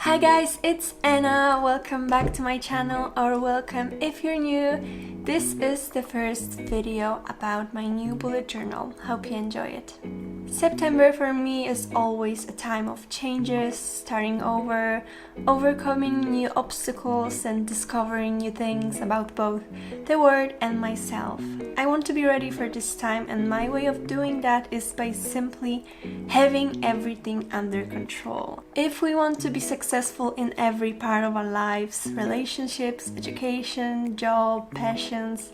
Hi guys, it's Anna. Welcome back to my channel, or welcome if you're new. This is the first video about my new bullet journal. Hope you enjoy it. September for me is always a time of changes, starting over, overcoming new obstacles and discovering new things about both the world and myself. I want to be ready for this time, and my way of doing that is by simply having everything under control. If we want to be successful in every part of our lives, relationships, education, job, passions,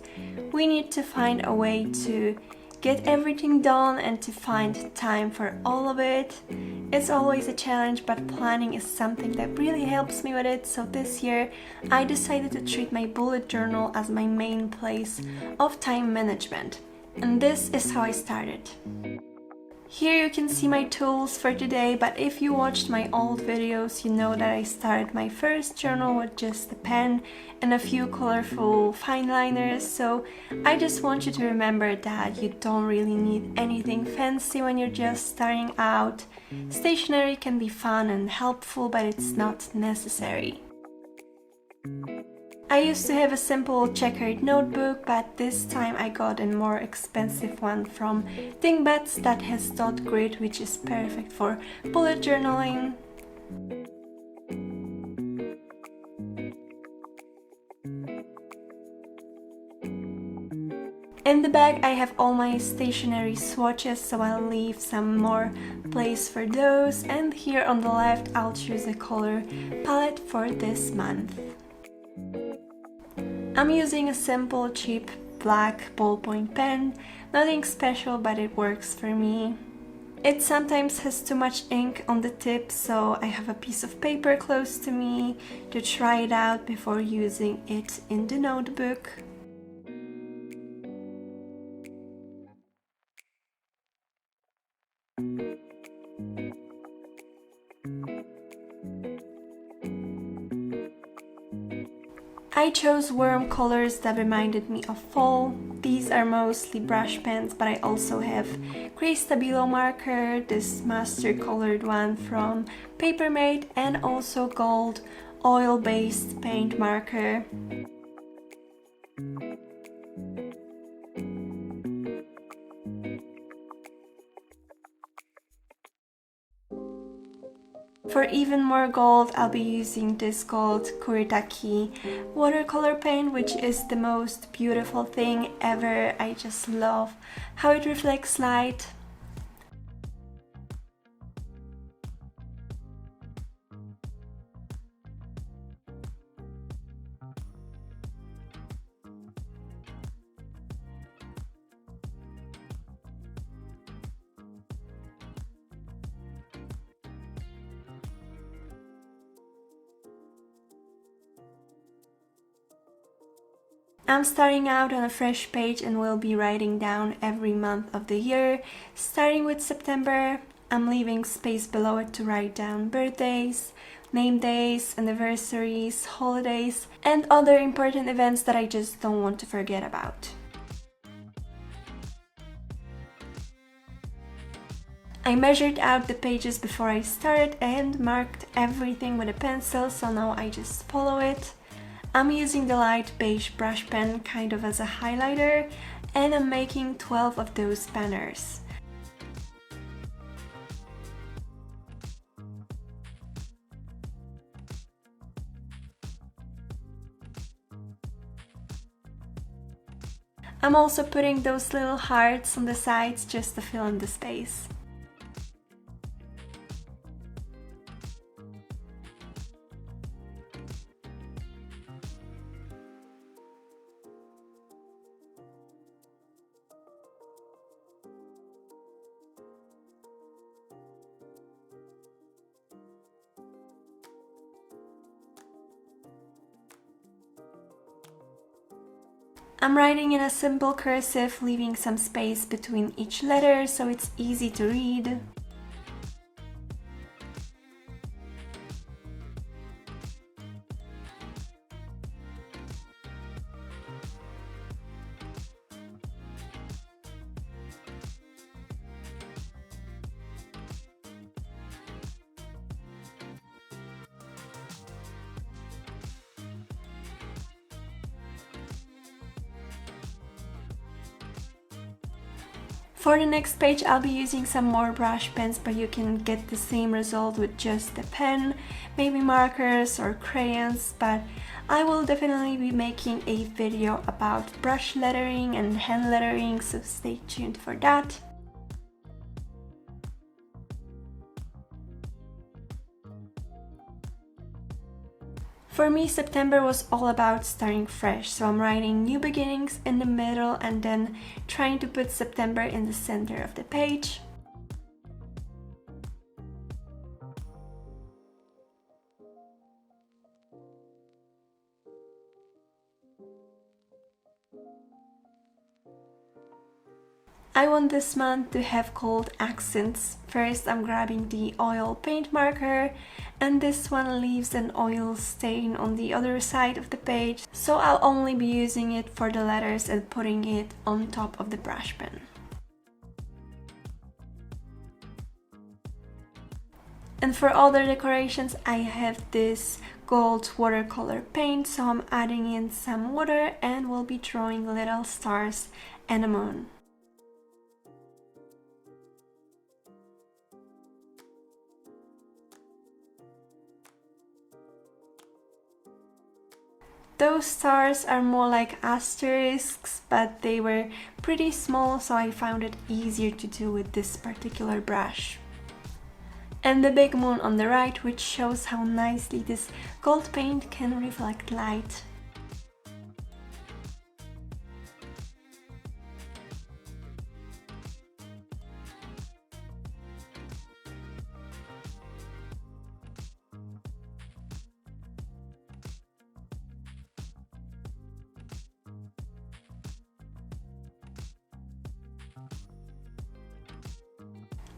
we need to find a way to get everything done and to find time for all of it. It's always a challenge, but planning is something that really helps me with it. So this year I decided to treat my bullet journal as my main place of time management. And this is how I started. Here you can see my tools for today, but if you watched my old videos, you know that I started my first journal with just a pen and a few colorful fine liners, so I just want you to remember that you don't really need anything fancy when you're just starting out. Stationery can be fun and helpful, but it's not necessary. I used to have a simple checkered notebook, but this time I got a more expensive one from Dingbats that has dot grid, which is perfect for bullet journaling. In the bag I have all my stationery swatches, so I'll leave some more place for those, and here on the left I'll choose a color palette for this month. I'm using a simple cheap black ballpoint pen, nothing special, but it works for me. It sometimes has too much ink on the tip, so I have a piece of paper close to me to try it out before using it in the notebook. I chose warm colors that reminded me of fall. These are mostly brush pens, but I also have gray Stabilo marker, this master colored one from Papermate, and also gold oil-based paint marker. For even more gold, I'll be using this gold Kuretake watercolor paint, which is the most beautiful thing ever. I just love how it reflects light. I'm starting out on a fresh page and will be writing down every month of the year. Starting with September, I'm leaving space below it to write down birthdays, name days, anniversaries, holidays, and other important events that I just don't want to forget about. I measured out the pages before I started and marked everything with a pencil, so now I just follow it. I'm using the light beige brush pen kind of as a highlighter, and I'm making 12 of those banners. I'm also putting those little hearts on the sides just to fill in the space. I'm writing in a simple cursive, leaving some space between each letter so it's easy to read. For the next page I'll be using some more brush pens, but you can get the same result with just the pen, maybe markers or crayons, but I will definitely be making a video about brush lettering and hand lettering, so stay tuned for that. For me, September was all about starting fresh, so I'm writing new beginnings in the middle and then trying to put September in the center of the page. I want this month to have cold accents. First I'm grabbing the oil paint marker, and this one leaves an oil stain on the other side of the page, so I'll only be using it for the letters and putting it on top of the brush pen. And for all the decorations I have this gold watercolor paint, so I'm adding in some water and we'll be drawing little stars and a moon. Those stars are more like asterisks, but they were pretty small, so I found it easier to do with this particular brush. And the big moon on the right, which shows how nicely this gold paint can reflect light.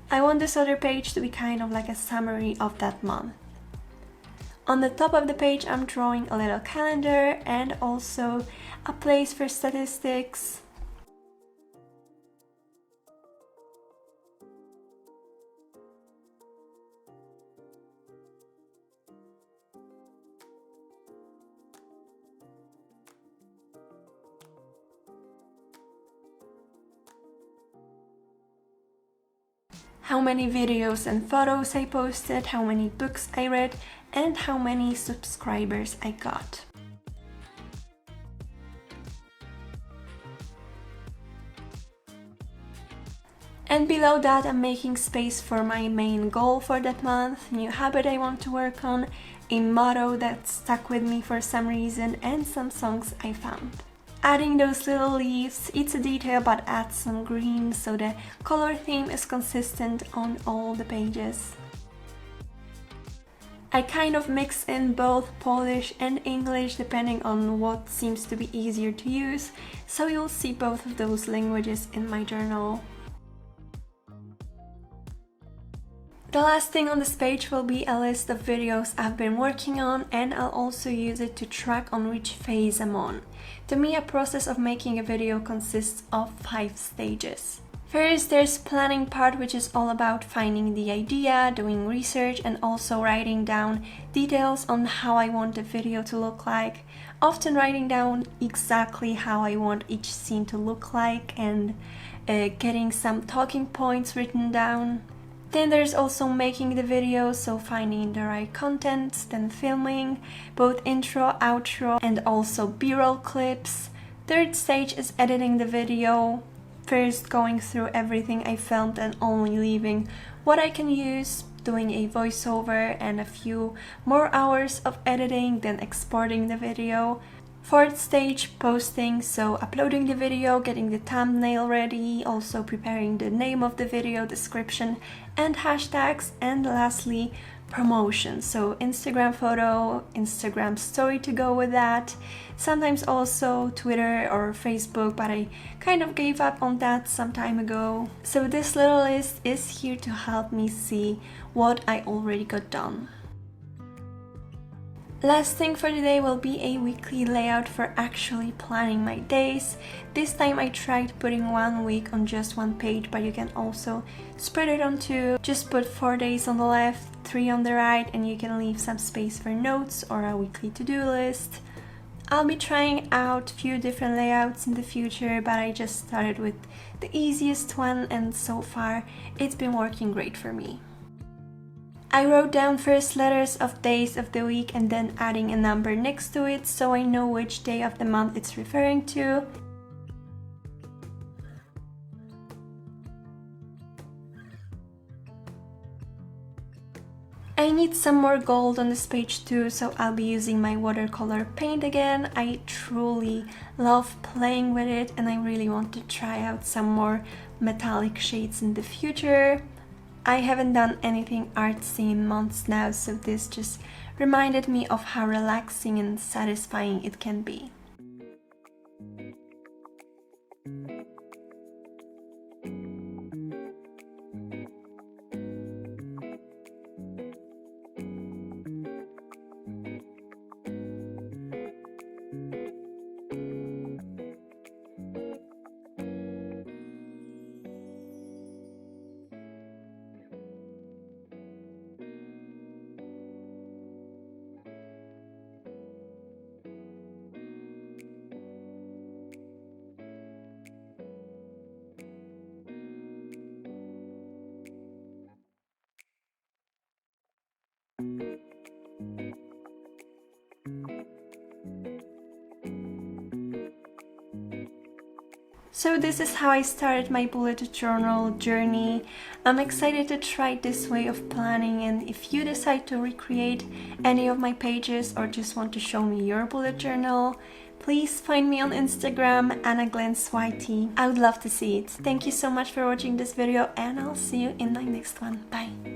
I want this other page to be kind of like a summary of that month. On the top of the page I'm drawing a little calendar and also a place for statistics. How many videos and photos I posted, how many books I read, and how many subscribers I got. And below that I'm making space for my main goal for that month, new habit I want to work on, a motto that stuck with me for some reason, and some songs I found. Adding those little leaves, it's a detail but adds some green so the color theme is consistent on all the pages. I kind of mix in both Polish and English depending on what seems to be easier to use, so you'll see both of those languages in my journal. The last thing on this page will be a list of videos I've been working on, and I'll also use it to track on which phase I'm on. To me, a process of making a video consists of 5 stages. First, there's planning part, which is all about finding the idea, doing research, and also writing down details on how I want the video to look like. Often writing down exactly how I want each scene to look like and getting some talking points written down. Then there's also making the video, so finding the right content, then filming, both intro, outro, and also b-roll clips. Third stage is editing the video. First going through everything I filmed and only leaving what I can use, doing a voiceover and a few more hours of editing, then exporting the video. Fourth stage, posting, so uploading the video, getting the thumbnail ready, also preparing the name of the video, description and hashtags, and lastly promotion, so Instagram photo, Instagram story to go with that, sometimes also Twitter or Facebook, but I kind of gave up on that some time ago. So this little list is here to help me see what I already got done. Last thing for today will be a weekly layout for actually planning my days. This time I tried putting 1 week on just one page, but you can also spread it on 2. Just put 4 days on the left, 3 on the right, and you can leave some space for notes or a weekly to-do list. I'll be trying out a few different layouts in the future, but I just started with the easiest one and so far it's been working great for me. I wrote down first letters of days of the week and then adding a number next to it so I know which day of the month it's referring to. I need some more gold on this page too, so I'll be using my watercolor paint again. I truly love playing with it and I really want to try out some more metallic shades in the future. I haven't done anything artsy in months now, so this just reminded me of how relaxing and satisfying it can be. So this is how I started my bullet journal journey. I'm excited to try this way of planning, and if you decide to recreate any of my pages or just want to show me your bullet journal, please find me on Instagram, annaglanceyt. I would love to see it. Thank you so much for watching this video and I'll see you in my next one. Bye!